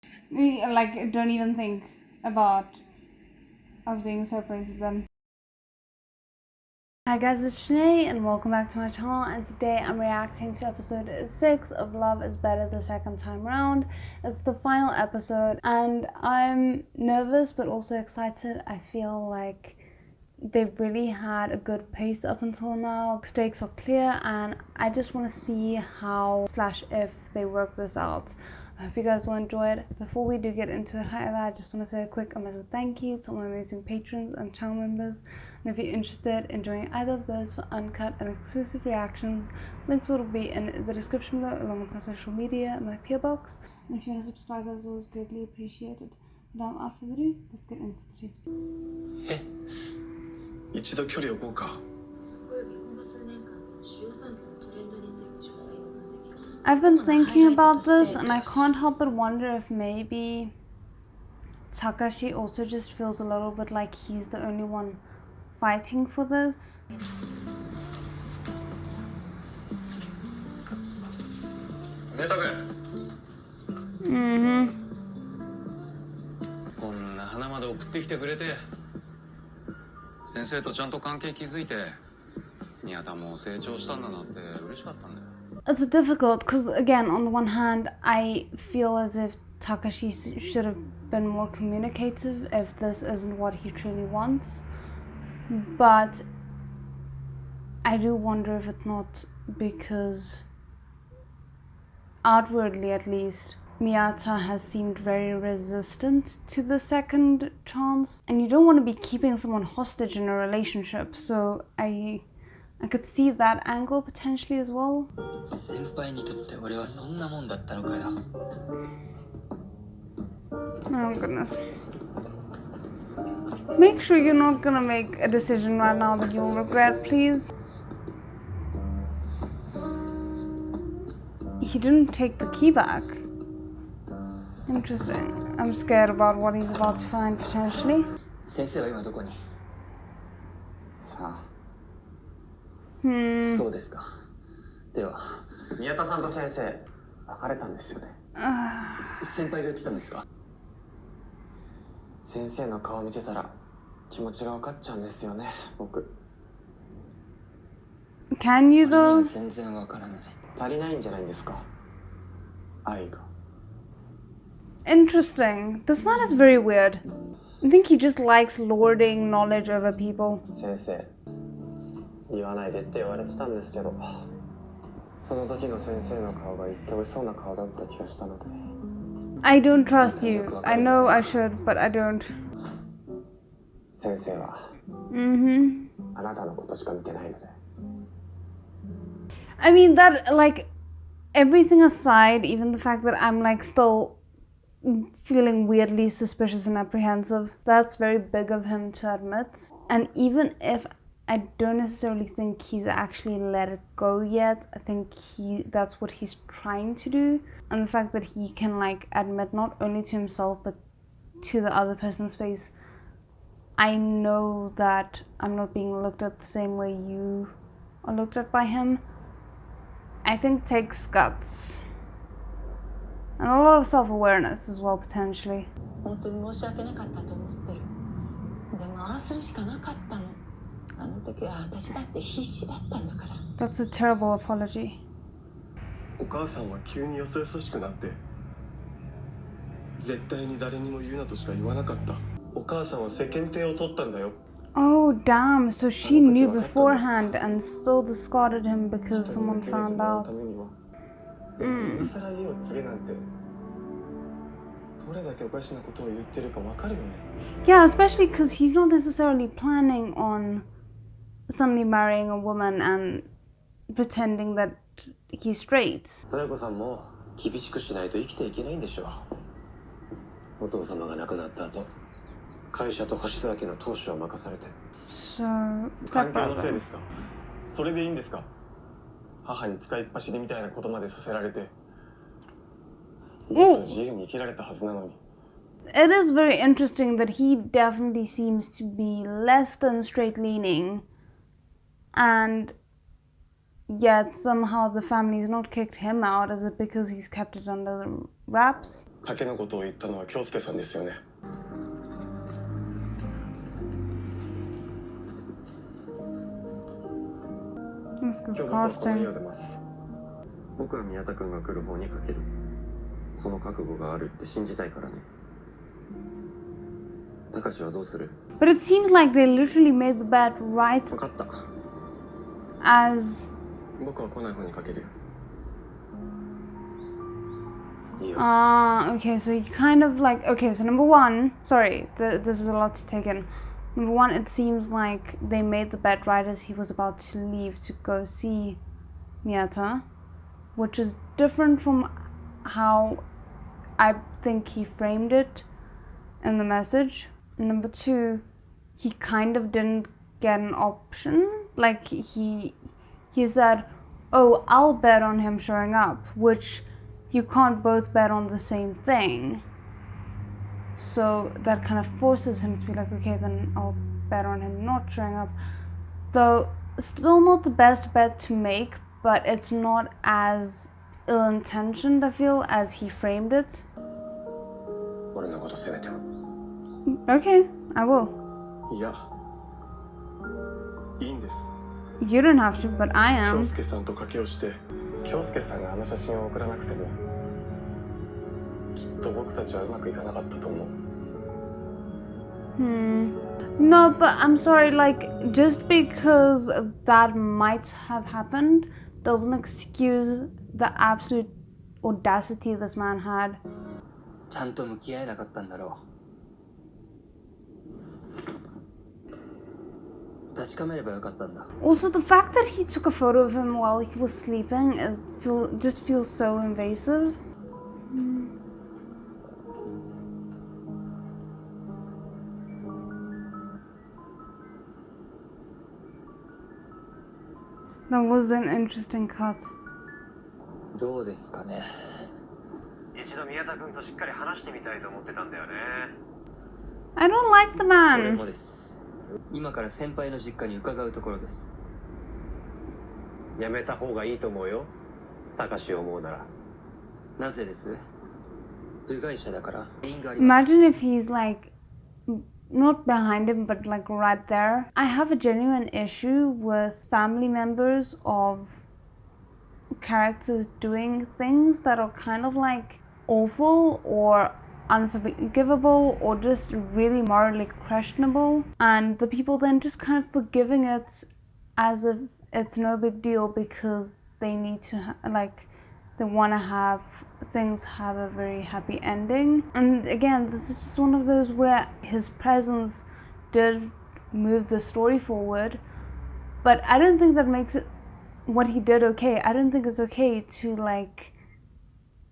Like, don't even think about us being separated then. Hi guys, it's Shanae and welcome back to my channel, and today I'm reacting to episode 6 of Love is Better the Second Time Round. It's the final episode and I'm nervous but also excited. I feel like they've really had a good pace up until now. Stakes are clear and I just want to see how / if they work this out. I hope you guys will enjoy it. Before we do get into it, however, I just want to say a quick massive thank you to all my amazing patrons and channel members. And if you're interested in joining either of those for uncut and exclusive reactions, links will be in the description below along with my social media and my PO box. And if you want to subscribe, that's always greatly appreciated. Without further ado, let's get into today's video. 一度距離を置こうか。 I've been thinking about this and I can't help but wonder if maybe Takashi also just feels a little bit like he's the only one fighting for this. Mm-hmm. こんな花まで送ってきてくれて、先生とちゃんと関係築いて、宮田も成長したんだなって嬉しかったんだよ。 It's difficult because, again, on the one hand, I feel as if Takashi should have been more communicative if this isn't what he truly wants. But I do wonder if it's not because, outwardly at least, Miyata has seemed very resistant to the second chance. And you don't want to be keeping someone hostage in a relationship, so I could see that angle potentially as well. Oh goodness. Make sure you're not gonna make a decision right now that you'll regret, please. He didn't take the key back. Interesting. I'm scared about what he's about to find potentially. Hmm. そうですか。では、宮田さんと先生、別れたんですよね。先輩が言ってたんですか？先生の顔見てたら気持ちが分かっちゃうんですよね、僕。Can you though? 全然分からない。足りないんじゃないんですか？愛が。Interesting. This man is very weird. I think he just likes lording knowledge over people. 先生。言わないでって言われてたんですけど、その時の先生の顔が言って美味しそうな顔だった気がしたので。I don't trust you. I know I should, but I don't. 先生は、あなたのことしか見てないので。I mean that, like, everything aside, even the fact that I'm like still feeling weirdly suspicious and apprehensive, that's very big of him to admit. And even if I don't necessarily think he's actually let it go yet. I think that's what he's trying to do. And the fact that he can like admit not only to himself but to the other person's face, I know that I'm not being looked at the same way you are looked at by him. I think takes guts. And a lot of self-awareness as well, potentially. That's a terrible apology. お母さんは急によそよそしくなって、絶対に誰にも言うなとしか言わなかった。お母さんは世間体を取ったんだよ。Oh damn, so she knew beforehand and still discarded him because someone found out. 今更家を継げなんて、どれだけおかしなことを言ってるかわかるよね。Yeah, especially because he's not necessarily planning on suddenly marrying a woman and pretending that he's straight. 豊子さんも厳しくしないと生きていけないんでしょう。お父様が亡くなった後、会社と星崎の投資を任されて。So, 関係のせいですか？それでいいんですか？母に使いっ走りみたいなことまでさせられて、もっと自由に生きられたはずなのに。It is very interesting that he definitely seems to be less than straight-leaning, and yet somehow the family's not kicked him out. Is it because he's kept it under raps. 賭けのことを言ったのは京介さんですよね。Let's go 今日僕はこの家 casting. を出ます。僕は宮田君が来る方にかける。その覚悟があるって信じたいからね。高志はどうする？ But it seems like they literally made the bet right 分かった。 as 僕は来ない方にかけるよ。いいよ。 okay, so you kind of like, okay, so number one, sorry, this is a lot to take in. Number one, it seems like they made the bet right as he was about to leave to go see Miyata, which is different from how I think he framed it in the message. Number two, he kind of didn't get an option. Like he said, oh, I'll bet on him showing up, which you can't both bet on the same thing. So that kind of forces him to be like, okay, then I'll bet on him not showing up. Though still not the best bet to make, but it's not as ill-intentioned, I feel, as he framed it. 俺のこと責めても。 Okay, I will. いや、いいんです。 You don't have to, but I 京 am. 介さんと賭けをして、京介さんがあの写真を送らなくても、きっと僕たちはうまくいかなかったと思う。No, but I'm sorry, like, just because that might have happened doesn't excuse the absolute audacity this man had. ちゃんと向き合えなかったんだろう。確かめればよかったんだ。 Also, the fact that he took a photo of him while he was sleeping just feels so invasive. That was an interesting cut. どうですかね。一度宮田君としっかり話してみたいと思ってたんだよね。 I don't like the 俺 man. もです。今から先輩の実家に伺うところです。やめた方がいいと思うよ。高志を思うなら。なぜです？部外者だから。原因があります。 Imagine if he's like not behind him but like right there. I have a genuine issue with family members of characters doing things that are kind of like awful or unforgivable or just really morally questionable, and the people then just kind of forgiving it as if it's no big deal because they need to they want to have things have a very happy ending. And again, this is just one of those where his presence did move the story forward, but I don't think that makes it what he did okay. I don't think it's okay to like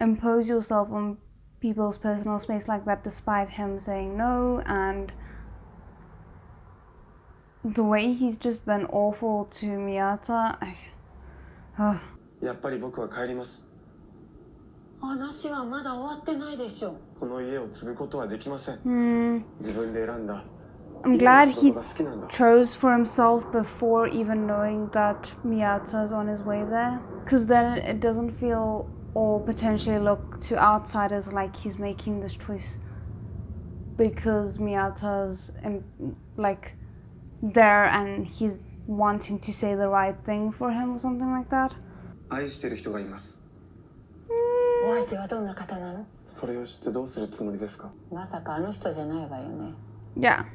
impose yourself on people's personal space like that despite him saying no, and the way he's just been awful to Miyata. やっぱり僕は帰ります。話はまだ終わってないでしょ。この家を継ぐことはできません。 自分で選んだ。 I'm glad 仕 he 事が好きなんだ。 chose for himself before even knowing that Miyata's on his way there, because then it doesn't feel or potentially look to outsiders like he's making this choice because Miyata's like there and he's wanting to say the right thing for him or something like that. 愛してる人がいます。お相手はどんな方なの？それを知ってどうするつもりですか？まさかあの人じゃないわよね。 Yeah,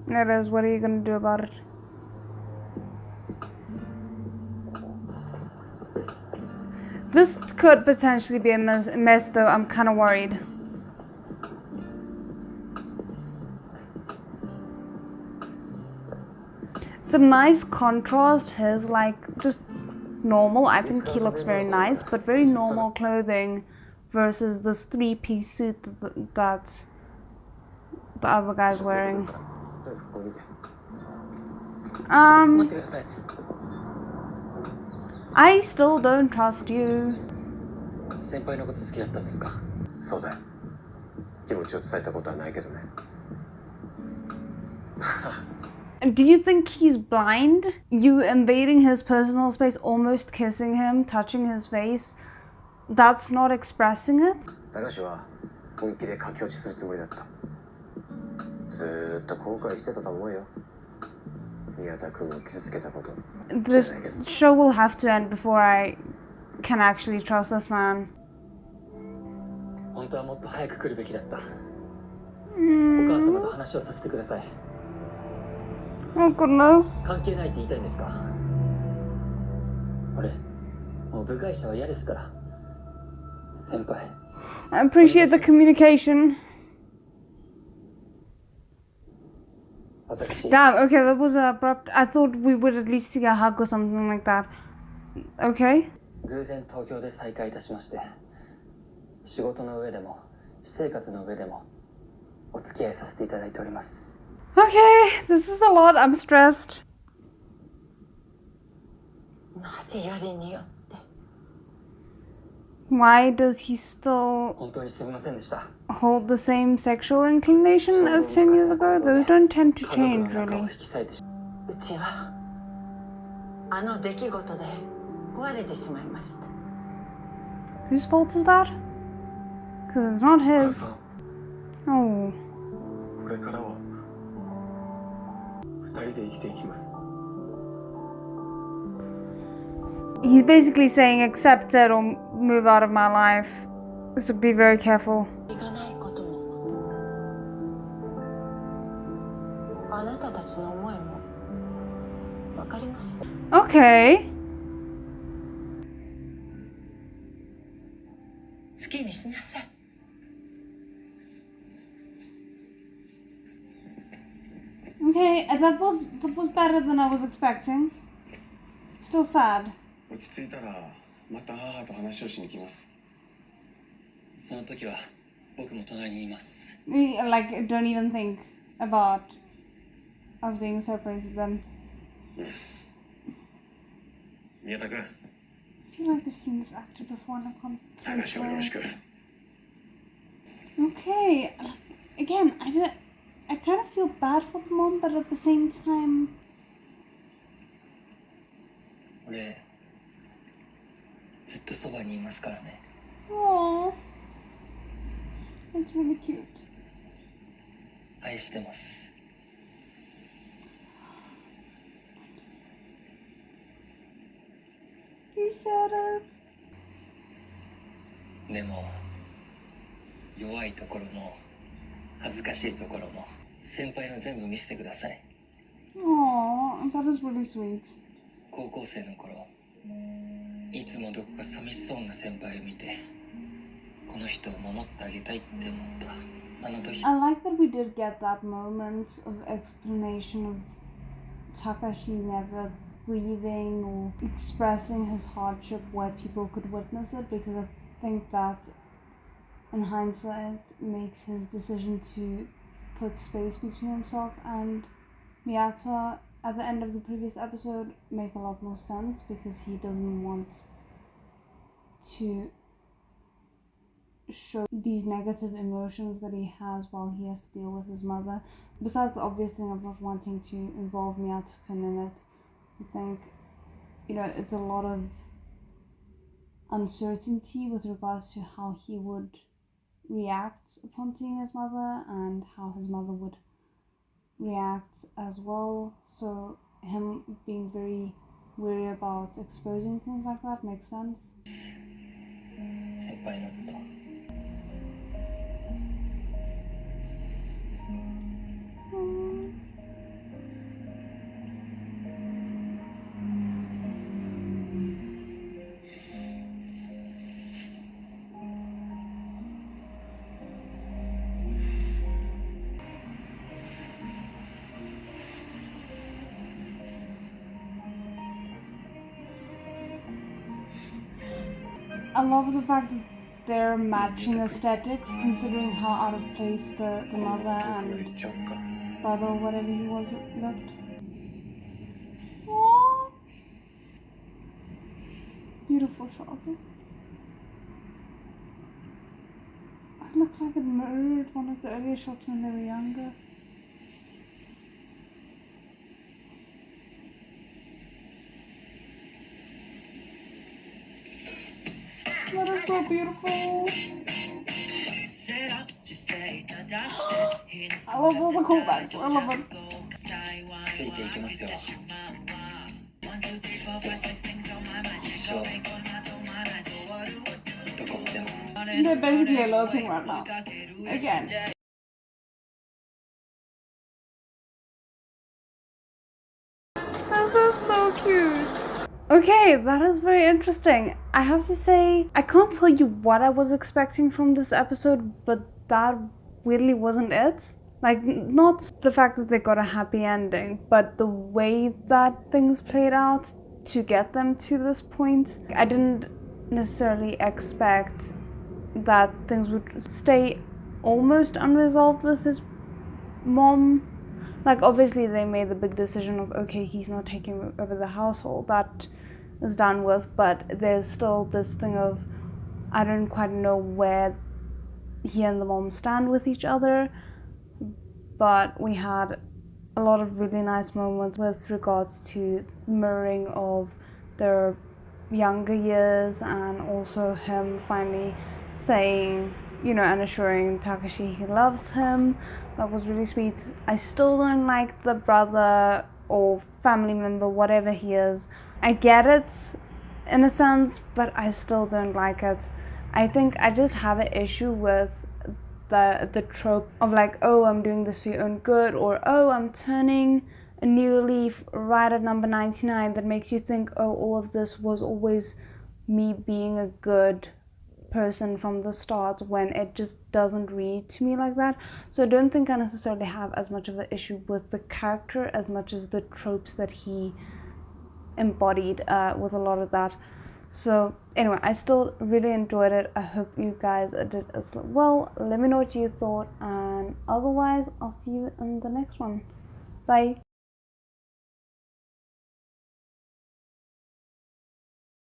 it is. What are you gonna do about it? This could potentially be a mess though. I'm kind of worried. It's a nice contrast. His like just normal. I think he looks very nice, but very normal clothing versus this three-piece suit that the other guy's wearing. どうぞここ見て。 待 Um, ってください。 I still don't trust you. 先輩のこと好きだったんですか？そうだよ。気持ちを伝えたことはないけどね。 Do you think he's blind? You invading his personal space, almost kissing him, touching his face, that's not expressing it? 高橋は本気で駆け落ちするつもりだった。ずーっと後悔してたと思うよ。宮田君を傷つけたこと。This show will have to end before I can actually trust this man. 本当はもっと早く来るべきだった。お Mm. 母様と話をさせてください。 Oh goodness. 関係ないって言いたいんですか？俺、もう部外者は嫌ですから。先輩。I appreciate the communication. 私、 Damn, okay, that was abrupt. I thought we would at least see a hug or something like that. Okay. 偶然東京で再会いたしまして、仕事の上でも私生活の上でもお付き合いさせていただいております。 Okay, this is a lot. I'm stressed. なぜよりによって Why does he still 本当にすみませんでした。 hold the same sexual inclination as 10 years ago? Those don't tend to 家族の change, 仲を really. 引き裂いてしうちはあの出来事で壊れてしまいました。 Whose fault is that? Because it's not 母 his. さん、 Oh. これからは二人で生きていきます。 He's basically saying accept it or move out of my life. So be very careful. いかないこともあなたたちの思いもわかりました。 Okay. 好きにしなさい。 Okay, that was better than I was expecting. Still sad. 落ち着いたらまた母と話をしに来ます。その時は僕も隣にいます。 Like, don't even think about us being separated then. 宮田君、 I feel like I've seen this actor before and I can't 高 place 橋をよろし where. く。 Okay, again, I kind of feel bad for the mom, but at the same time, 俺、ずっとそばにいますからね。 aww, that's really cute. 愛してます。 He said it. でも、弱いところも恥ずかしいところも先輩の全部見せてください。 Aww, that is really sweet. 高校生の頃、いつもどこか寂しそうな先輩を見て、この人を守ってあげたいって思った。あの時、 I like that we did get that moment of explanation of Takashi never grieving or expressing his hardship where people could witness it, because I think that in hindsight makes his decision to put space between himself and Miyata at the end of the previous episode make a lot more sense, because he doesn't want to show these negative emotions that he has while he has to deal with his mother. Besides the obvious thing of not wanting to involve Miyata in it, I think, it's a lot of uncertainty with regards to how he would react upon seeing his mother and how his mother would react as well. So him being very wary about exposing things like that makes sense. 先輩のこと。 I love the fact that they're matching aesthetics, considering how out of place the mother 行 and っちゃおうか。 brother, whatever he was, looked. Aww. Beautiful shot. It looks like it mirrored one of the earlier shots when they were younger. That is so beautiful. I love all the callbacks. I love it. ついていきますよ。一生どこまでも。 They're basically eloping right now. Again. This is so cute. Okay, that is very interesting. I have to say, I can't tell you what I was expecting from this episode, but that really wasn't it. Like, not the fact that they got a happy ending, but the way that things played out to get them to this point. I didn't necessarily expect that things would stay almost unresolved with his mom. Like, obviously they made the big decision of, okay, he's not taking over the household, that is done with, but there's still this thing of, I don't quite know where he and the mom stand with each other. But we had a lot of really nice moments with regards to mirroring of their younger years, and also him finally saying, you know, and assuring Takashi he loves him. That was really sweet. I still don't like the brother or family member, whatever he is. I get it in a sense, but I still don't like it. I think I just have an issue with the trope of like, oh, I'm doing this for your own good, or oh, I'm turning a new leaf right at number 99, that makes you think, oh, all of this was always me being a good person from the start, when it just doesn't read to me like that. So I don't think I necessarily have as much of an issue with the character as much as the tropes that he embodied with a lot of that. So anyway, I still really enjoyed it. I hope you guys did as well. Let me know what you thought, and otherwise I'll see you in the next one. Bye.